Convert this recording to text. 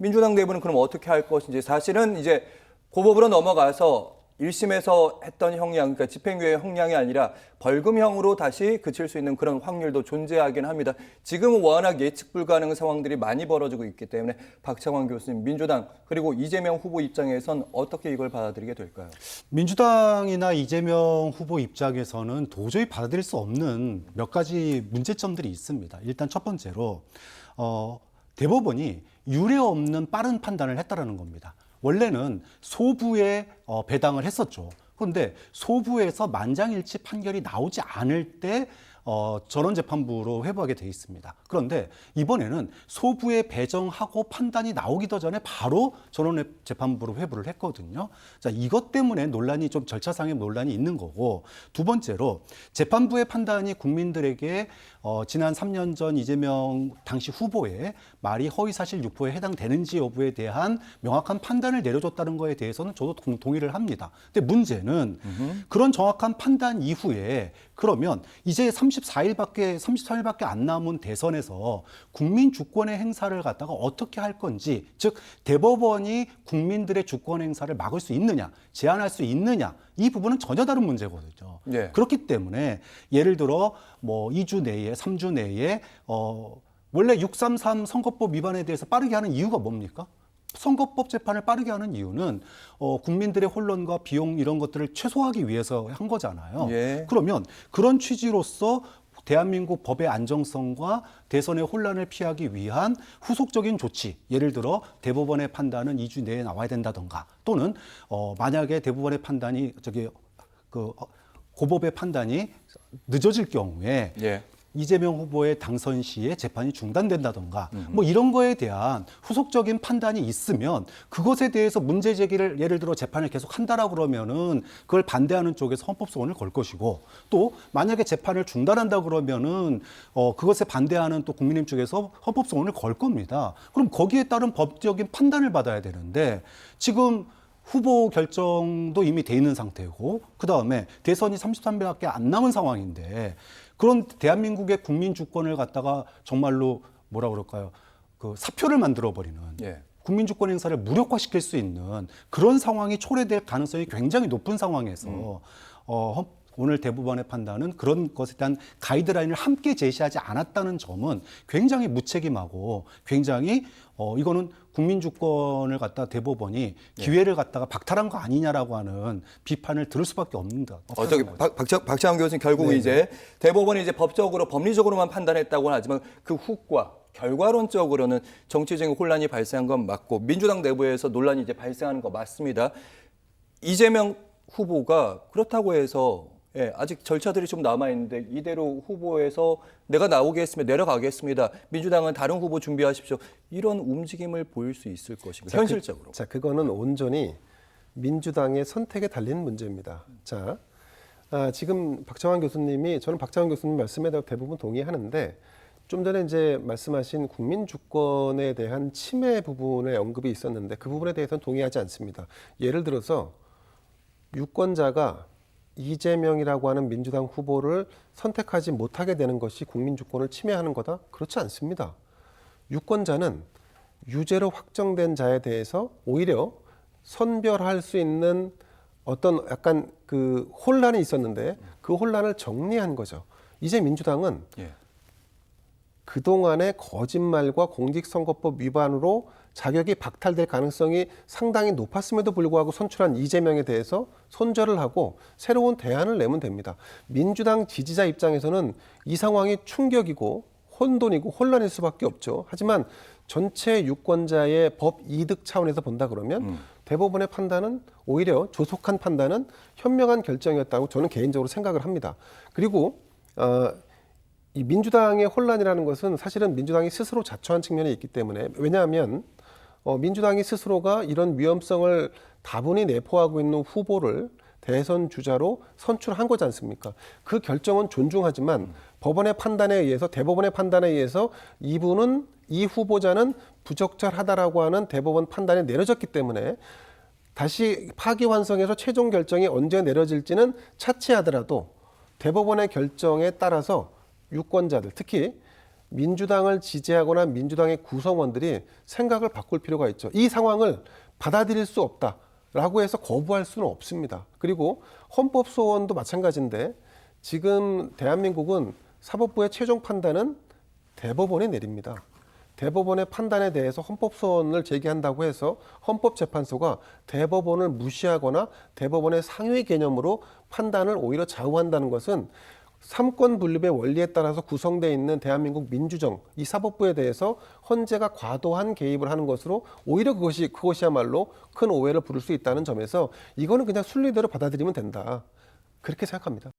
민주당 내부는 그럼 어떻게 할 것인지 사실은 이제 고법으로 넘어가서 1심에서 했던 형량, 그러니까 집행유예 형량이 아니라 벌금형으로 다시 그칠 수 있는 그런 확률도 존재하긴 합니다. 지금은 워낙 예측 불가능한 상황들이 많이 벌어지고 있기 때문에 박창원 교수님, 민주당 그리고 이재명 후보 입장에선 어떻게 이걸 받아들이게 될까요? 민주당이나 이재명 후보 입장에서는 도저히 받아들일 수 없는 몇 가지 문제점들이 있습니다. 일단 첫 번째로 대법원이 유례 없는 빠른 판단을 했다라는 겁니다. 원래는 소부에 배당을 했었죠. 그런데 소부에서 만장일치 판결이 나오지 않을 때 전원재판부로 회부하게 돼 있습니다. 그런데 이번에는 소부에 배정하고 판단이 나오기도 전에 바로 전원재판부로 회부를 했거든요. 자, 이것 때문에 논란이 좀 절차상의 논란이 있는 거고, 두 번째로 재판부의 판단이 국민들에게 지난 3년 전 이재명 당시 후보의 말이 허위사실 유포에 해당되는지 여부에 대한 명확한 판단을 내려줬다는 거에 대해서는 저도 동의를 합니다. 근데 문제는 그런 정확한 판단 이후에 그러면 이제 33일밖에 안 남은 대선에서 국민 주권의 행사를 갖다가 어떻게 할 건지, 즉 대법원이 국민들의 주권 행사를 막을 수 있느냐, 제한할 수 있느냐, 이 부분은 전혀 다른 문제거든요. 네. 그렇기 때문에 예를 들어 뭐 2주 내에, 3주 내에 원래 633 선거법 위반에 대해서 빠르게 하는 이유가 뭡니까? 선거법 재판을 빠르게 하는 이유는 국민들의 혼란과 비용 이런 것들을 최소화하기 위해서 한 거잖아요. 예. 그러면 그런 취지로서 대한민국 법의 안정성과 대선의 혼란을 피하기 위한 후속적인 조치, 예를 들어 대법원의 판단은 2주 내에 나와야 된다던가, 또는 만약에 대법원의 판단이 고법의 판단이 늦어질 경우에 예. 이재명 후보의 당선 시에 재판이 중단된다던가 뭐 이런 거에 대한 후속적인 판단이 있으면 그것에 대해서 문제 제기를, 예를 들어 재판을 계속 한다라고 그러면은 그걸 반대하는 쪽에서 헌법소원을 걸 것이고, 또 만약에 재판을 중단한다 그러면은 그것에 반대하는 또 국민의힘 쪽에서 헌법소원을 걸 겁니다. 그럼 거기에 따른 법적인 판단을 받아야 되는데 지금 후보 결정도 이미 돼 있는 상태고, 그 다음에 대선이 33일밖에 안 남은 상황인데, 그런 대한민국의 국민 주권을 갖다가 정말로 뭐라 그럴까요? 그 사표를 만들어버리는, 예. 국민 주권 행사를 무력화시킬 수 있는 그런 상황이 초래될 가능성이 굉장히 높은 상황에서 오늘 대법원의 판단은 그런 것에 대한 가이드라인을 함께 제시하지 않았다는 점은 굉장히 무책임하고, 굉장히 이거는 국민 주권을 갖다 대법원이 기회를 갖다가 박탈한 거 아니냐라고 하는 비판을 들을 수밖에 없는다. 어떻게 박창원 교수님 결국 네. 이제 대법원이 이제 법적으로 법리적으로만 판단했다고는 하지만 그 후과 결과론적으로는 정치적인 혼란이 발생한 건 맞고 민주당 내부에서 논란이 이제 발생하는 거 맞습니다. 이재명 후보가 그렇다고 해서 아직 절차들이 좀 남아있는데 이대로 후보에서 내가 나오겠습니다. 내려가겠습니다. 민주당은 다른 후보 준비하십시오. 이런 움직임을 보일 수 있을 것이고 현실적으로. 그거는 온전히 민주당의 선택에 달린 문제입니다. 자, 지금 박창원 교수님이, 저는 박창원 교수님 말씀에 대부분 동의하는데, 좀 전에 이제 말씀하신 국민 주권에 대한 침해 부분의 언급이 있었는데 그 부분에 대해서는 동의하지 않습니다. 예를 들어서 유권자가 이재명이라고 하는 민주당 후보를 선택하지 못하게 되는 것이 국민 주권을 침해하는 거다? 그렇지 않습니다. 유권자는 유죄로 확정된 자에 대해서 오히려 선별할 수 있는 어떤 약간 그 혼란이 있었는데 그 혼란을 정리한 거죠. 이제 민주당은 그동안의 거짓말과 공직선거법 위반으로 자격이 박탈될 가능성이 상당히 높았음에도 불구하고 선출한 이재명에 대해서 손절을 하고 새로운 대안을 내면 됩니다. 민주당 지지자 입장에서는 이 상황이 충격이고 혼돈이고 혼란일 수밖에 없죠. 하지만 전체 유권자의 법 이득 차원에서 본다 그러면 대법원의 판단은 오히려 조속한 판단은 현명한 결정이었다고 저는 개인적으로 생각을 합니다. 그리고 이 민주당의 혼란이라는 것은 사실은 민주당이 스스로 자초한 측면이 있기 때문에, 왜냐하면 민주당이 스스로가 이런 위험성을 다분히 내포하고 있는 후보를 대선 주자로 선출한 거지 않습니까? 그 결정은 존중하지만 법원의 판단에 의해서, 대법원의 판단에 의해서 이 후보자는 부적절하다라고 하는 대법원 판단이 내려졌기 때문에 다시 파기환송해서 최종 결정이 언제 내려질지는 차치하더라도 대법원의 결정에 따라서 유권자들, 특히 민주당을 지지하거나 민주당의 구성원들이 생각을 바꿀 필요가 있죠. 이 상황을 받아들일 수 없다라고 해서 거부할 수는 없습니다. 그리고 헌법소원도 마찬가지인데 지금 대한민국은 사법부의 최종 판단은 대법원이 내립니다. 대법원의 판단에 대해서 헌법소원을 제기한다고 해서 헌법재판소가 대법원을 무시하거나 대법원의 상위 개념으로 판단을 오히려 좌우한다는 것은 삼권 분립의 원리에 따라서 구성되어 있는 대한민국 민주정, 이 사법부에 대해서 헌재가 과도한 개입을 하는 것으로 오히려 그것이야말로 큰 오해를 부를 수 있다는 점에서 이거는 그냥 순리대로 받아들이면 된다. 그렇게 생각합니다.